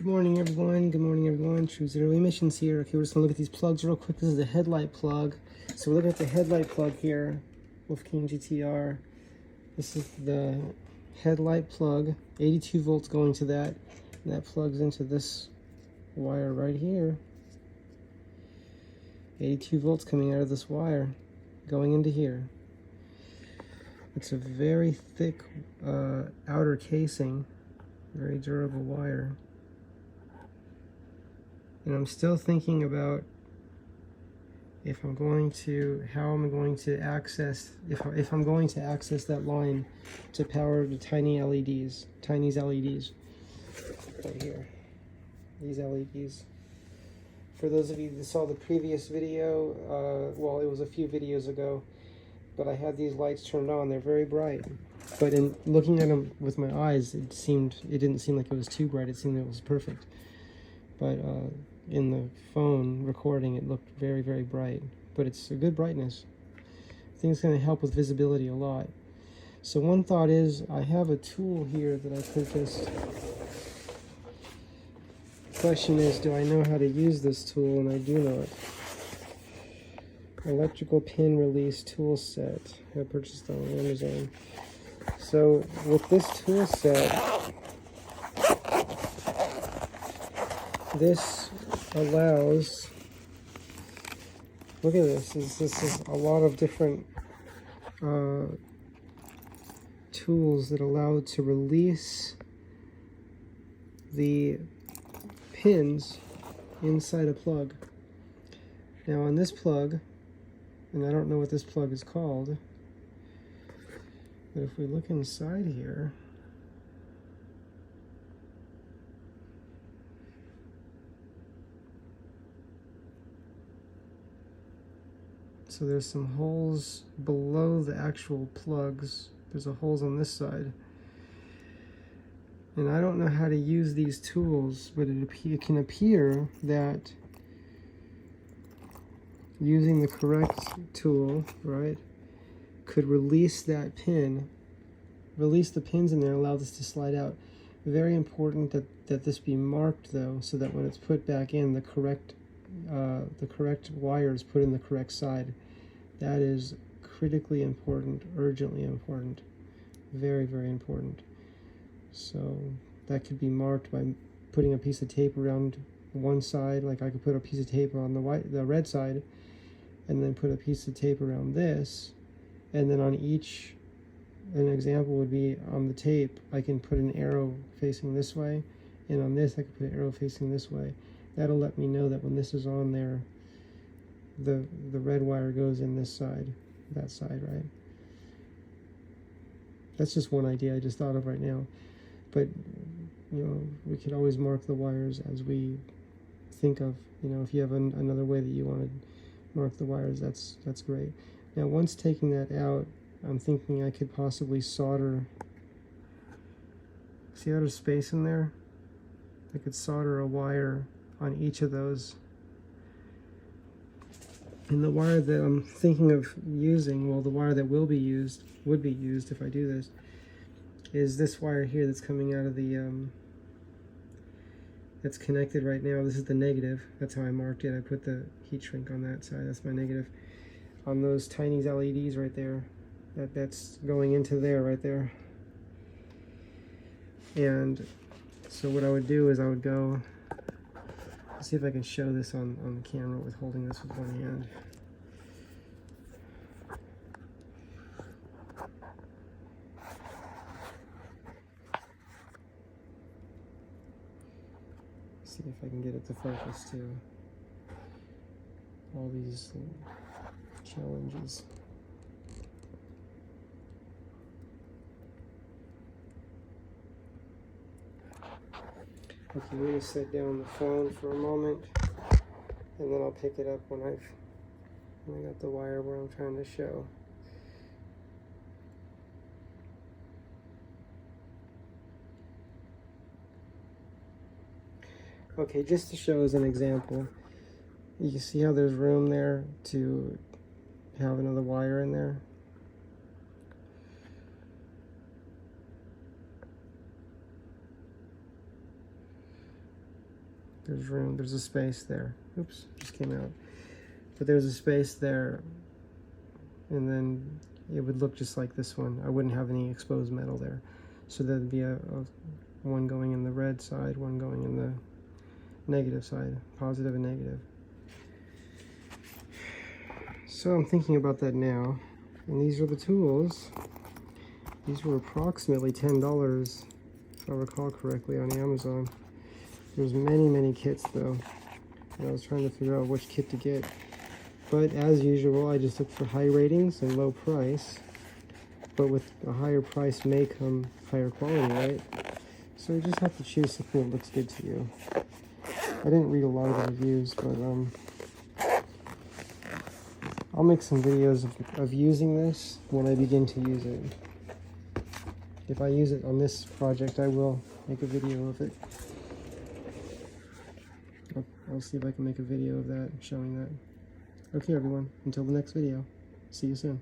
Good morning, everyone. Good morning, everyone. True Zero Emissions here. Okay, we're just gonna look at these plugs real quick. This is the headlight plug. So we're looking at the headlight plug here, Wolf King GTR. This is the headlight plug. 82 volts going to that, and that plugs into this wire right here. 82 volts coming out of this wire, going into here. It's a very thick outer casing, very durable wire. And I'm still thinking about if I'm going to, how I'm going to access, if I'm going to access that line to power the tiny LEDs, Tiny's LEDs, right here, these LEDs. For those of you that saw the previous video, well, it was a few videos ago, but I had these lights turned on. They're very bright, but in looking at them with my eyes, it didn't seem like it was too bright. It seemed it was perfect. But in the phone recording, it looked very, very bright, but it's a good brightness. I think it's going to help with visibility a lot. So one thought is, I have a tool here that I could just, question is, do I know how to use this tool? And I do not. Electrical pin release tool set. I purchased on Amazon. So with this tool set, this allows, look at this, this is a lot of different tools that allow it to release the pins inside a plug. Now on this plug, and I don't know what this plug is called, but if we look inside here, so there's some holes below the actual plugs. There's a holes on this side. And I don't know how to use these tools, but it can appear that using the correct tool, right, could release that pin, release the pins in there, allow this to slide out. Very important that this be marked though, so that when it's put back in, the correct wire is put in the correct side. That is critically important, urgently important, very, very important. So that could be marked by putting a piece of tape around one side. Like I could put a piece of tape on the red side, and then put a piece of tape around this, and then on each, an example would be on the tape, I can put an arrow facing this way, and on this I could put an arrow facing this way. That'll let me know that when this is on there, the red wire goes in this side, that side, right? That's just one idea I just thought of right now. But, you know, we could always mark the wires as we think of, you know, if you have another way that you want to mark the wires, that's great. Now, once taking that out, I'm thinking I could possibly solder. See how there's space in there? I could solder a wire on each of those. And the wire that I'm thinking of using, well, the wire that would be used if I do this, is this wire here that's coming out of the, that's connected right now. This is the negative. That's how I marked it. I put the heat shrink on that side. That's my negative. On those Tiny's LEDs right there, that's going into there right there. And so what I would do is I would go, let's see if I can show this on the camera with holding this with one hand. See if I can get it to focus too. All these challenges. Okay, I'm going to set down the phone for a moment, and then I'll pick it up when I got the wire where I'm trying to show. Okay, just to show as an example, you can see how there's room there to have another wire in there. There's room, there's a space there. Oops, just came out. But there's a space there, and then it would look just like this one. I wouldn't have any exposed metal there. So there'd be a one going in the red side, one going in the negative side, positive and negative. So I'm thinking about that now, and these are the tools. These were approximately $10, if I recall correctly, on Amazon. There's many kits though, and I was trying to figure out which kit to get. But as usual, I just look for high ratings and low price. But with a higher price may come higher quality, right? So you just have to choose something that looks good to you. I didn't read a lot of the reviews, but I'll make some videos of using this when I begin to use it. If I use it on this project, I will make a video of it. I'll see if I can make a video of that, showing that. Okay, everyone, until the next video. See you soon.